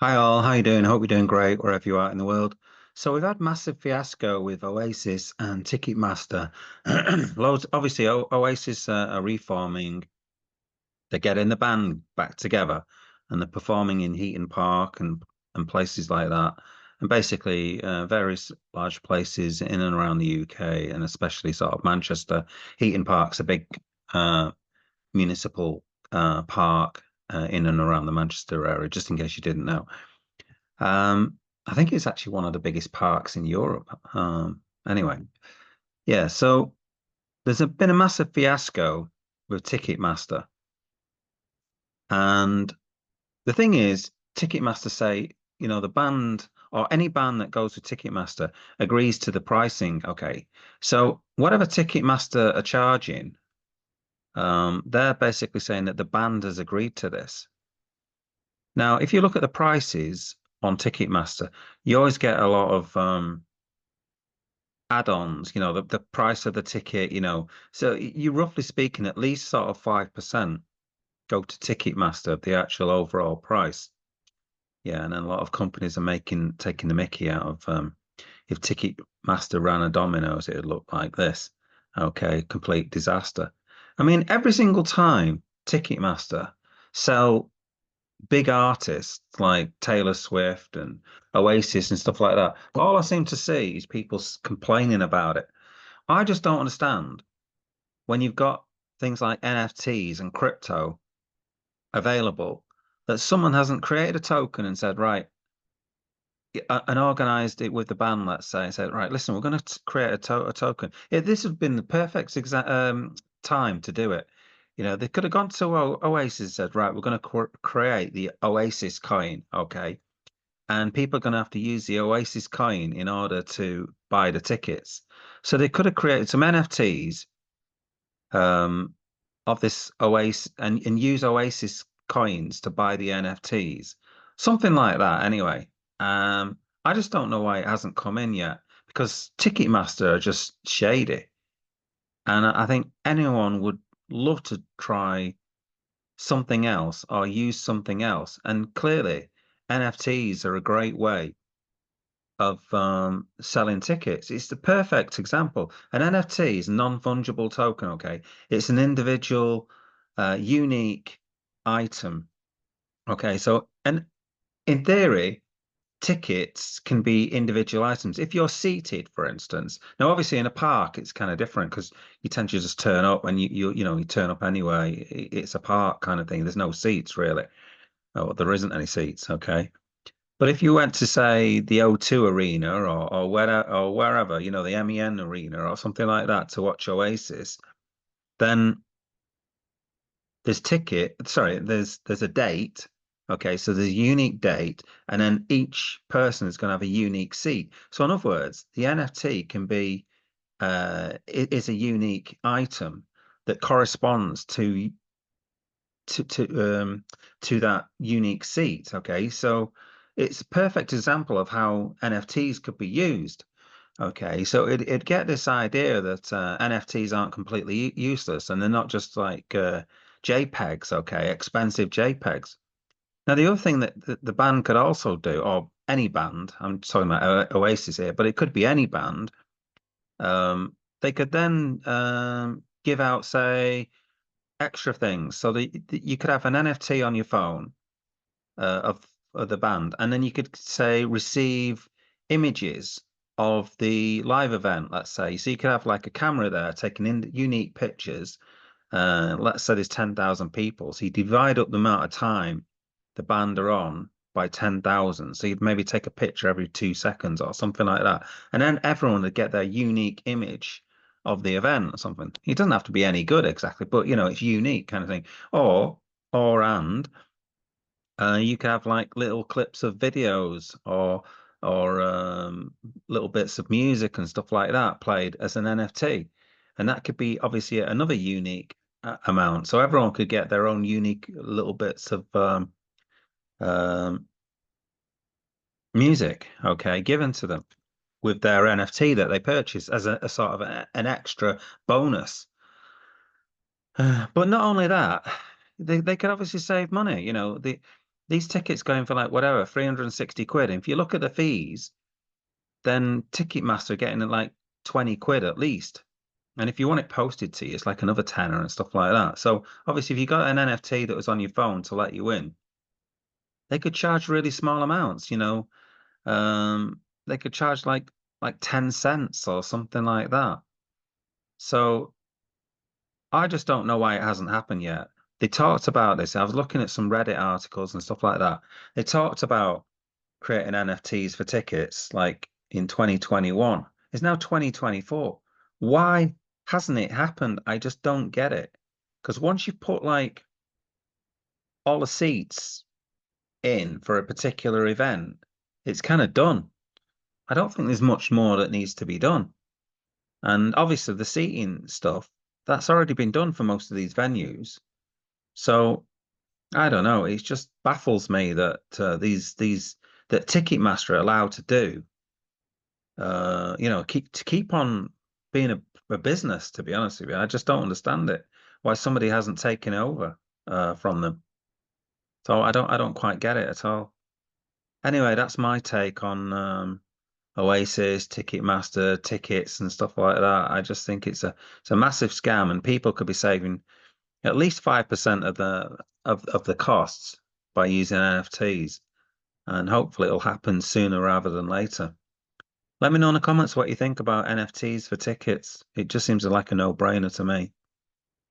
Hi all, how you doing? Hope you're doing great wherever you are in the world. So we've had massive fiasco with Oasis and Ticketmaster. Loads, obviously, Oasis are reforming. They're getting the band back together, and they're performing in Heaton Park and places like that, and basically various large places in and around the UK, and especially sort of Manchester. Heaton Park's a big municipal park in and around the Manchester area, just in case you didn't know. I think it's actually one of the biggest parks in Europe. Anyway, yeah, so been a massive fiasco with Ticketmaster. And the thing is, Ticketmaster say, the band or any band that goes to Ticketmaster agrees to the pricing. Okay. So whatever Ticketmaster are charging, they're basically saying that the band has agreed to this. Now, if you look at the prices on Ticketmaster, you always get a lot of add-ons, the price of the ticket, So you roughly speaking, at least sort of 5% go to Ticketmaster of the actual overall price. Yeah, and then a lot of companies are taking the mickey out of if Ticketmaster ran a Domino's, it would look like this. Okay, complete disaster. I mean, every single time Ticketmaster sell big artists like Taylor Swift and Oasis and stuff like that, all I seem to see is people complaining about it. I just don't understand when you've got things like NFTs and crypto available that someone hasn't created a token and said, right, and organized it with the band, let's say, and said, right, listen, we're going to create a token. This has been the perfect time to do it. They could have gone to Oasis and said, right, we're going to create the Oasis coin, okay? And people are going to have to use the Oasis coin in order to buy the tickets. So they could have created some NFTs um, of this Oasis and use Oasis coins to buy the NFTs, something like that. Anyway, I just don't know why it hasn't come in yet because Ticketmaster are just shady, and I think anyone would love to try something else or use something else. And clearly, NFTs are a great way of selling tickets. It's the perfect example. An NFT is a non-fungible token, okay? It's an individual, unique item. Okay, so and in theory, tickets can be individual items. If you're seated, for instance, now obviously in a park it's kind of different because you tend to just turn up and you turn up anyway. It's a park kind of thing. There's no seats really. Oh, there isn't any seats, okay? But if you went to say the O2 Arena or wherever, the MEN Arena or something like that to watch Oasis, then there's a date. Okay, so there's a unique date, and then each person is going to have a unique seat. So in other words, the NFT can be it is a unique item that corresponds to to um to that unique seat. Okay, so it's a perfect example of how NFTs could be used. Okay, so it'd get this idea that NFTs aren't completely useless and they're not just like JPEGs, okay, expensive JPEGs. Now, the other thing that the band could also do, or any band, I'm talking about Oasis here, but it could be any band, they could then give out, say, extra things. So that you could have an NFT on your phone of the band, and then you could say receive images of the live event, let's say. So you could have like a camera there taking in unique pictures. Let's say there's 10,000 people. So you divide up the amount of time the band are on by 10,000. So you'd maybe take a picture every 2 seconds or something like that. And then everyone would get their unique image of the event or something. It doesn't have to be any good exactly, but it's unique kind of thing. Or and you can have like little clips of videos or little bits of music and stuff like that played as an NFT, and that could be obviously another unique amount. So everyone could get their own unique little bits of um, music, okay, given to them with their NFT that they purchase as a sort of an extra bonus. But not only that, they could obviously save money. These tickets going for like whatever, 360 quid. And if you look at the fees, then Ticketmaster are getting like 20 quid at least. And if you want it posted to you, it's like another tenner and stuff like that. So obviously, if you got an NFT that was on your phone to let you in, they could charge really small amounts, you know. They could charge like 10 cents or something like that. So I just don't know why it hasn't happened yet. They talked about this. I was looking at some Reddit articles and stuff like that. They talked about creating NFTs for tickets like in 2021. It's now 2024. Why hasn't it happened? I just don't get it. Because once you put like all the seats in for a particular event, it's kind of done. I don't think there's much more that needs to be done. And obviously the seating stuff, that's already been done for most of these venues. So I don't know. It just baffles me that these that Ticketmaster are allowed to do. Keep on being a business. To be honest with you, I just don't understand it. Why somebody hasn't taken over from them. So I don't quite get it at all. Anyway, that's my take on Oasis, Ticketmaster, tickets and stuff like that. I just think it's a massive scam, and people could be saving at least 5% of the costs by using NFTs, and hopefully it'll happen sooner rather than later. Let me know in the comments what you think about NFTs for tickets. It just seems like a no-brainer to me.